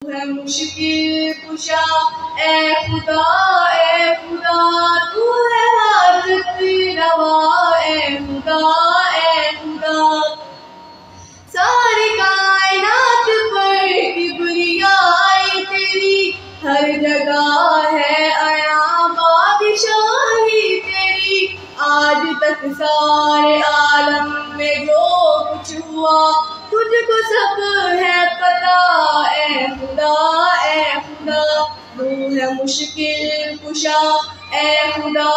ہے مشکل کشا اے خدا تو ہے حاجت روا اے خدا ساری کائنات پر کبریائی تیری ہر جگہ ہے عیاں بادشاہی تیری آج تک سارے عالم میں جو کچھ ہوا تجھ کو سب ہے پتا اے خدا تو ہے مشکل کشا اے خدا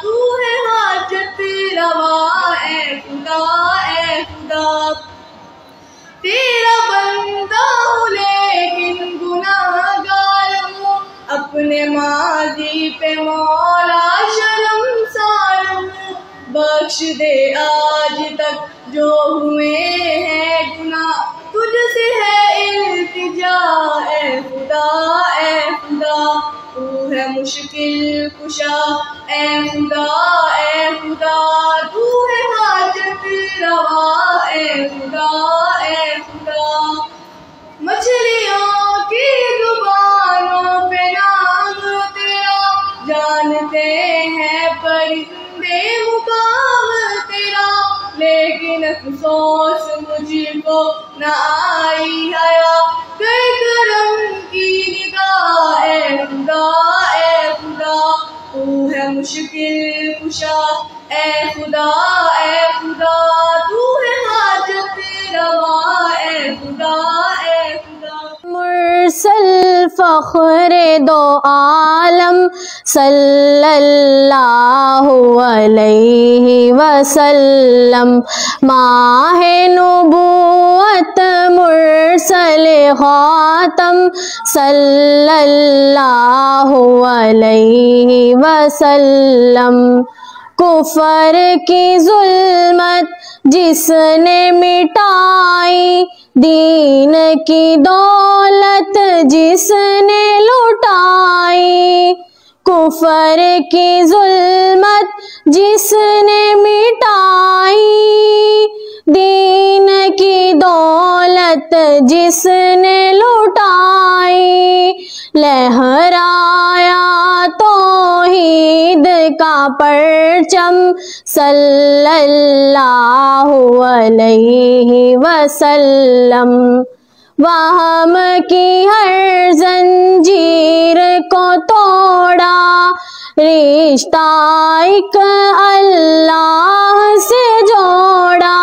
تو ہے حاجت روا اے خدا تیرا بندہ ہوں لیکن گناہ گار ہوں اپنے ماضی پہ مولا شرمسار ہوں بخش دے آج تک جو ہوئے ہیں گناہ تجھ سے ہے التجا اے خدا تو ہے مشکل کشا اے خدا تو ہے حاجت روا اے خدا مچھلیوں کی زبانوں پہ نام تیرا جانتے ہیں پرندے مقام تیرا لیکن افسوس مجھ کو نہ آئی حیا کر کرم کی نگاہ اے خدا تو ہے مشکل کشا اے خدا تو ہے حاجت روا اے خدا مرسل فخر دو عالم صلی اللہ علیہ وسلم ماہ نبوت مرسل خاتم صلی اللہ علیہ وسلم کفر کی ظلمت جس نے مٹائی دین کی دولت جس نے لٹائی کفر کی ظلمت جس نے مٹائی دین کی دولت جس نے لٹائی لہرایا توحید کا پرچم صلی اللہ علیہ وسلم وہم کی ہر زنجیر کو توڑا رشتہ ایک اللہ سے جوڑا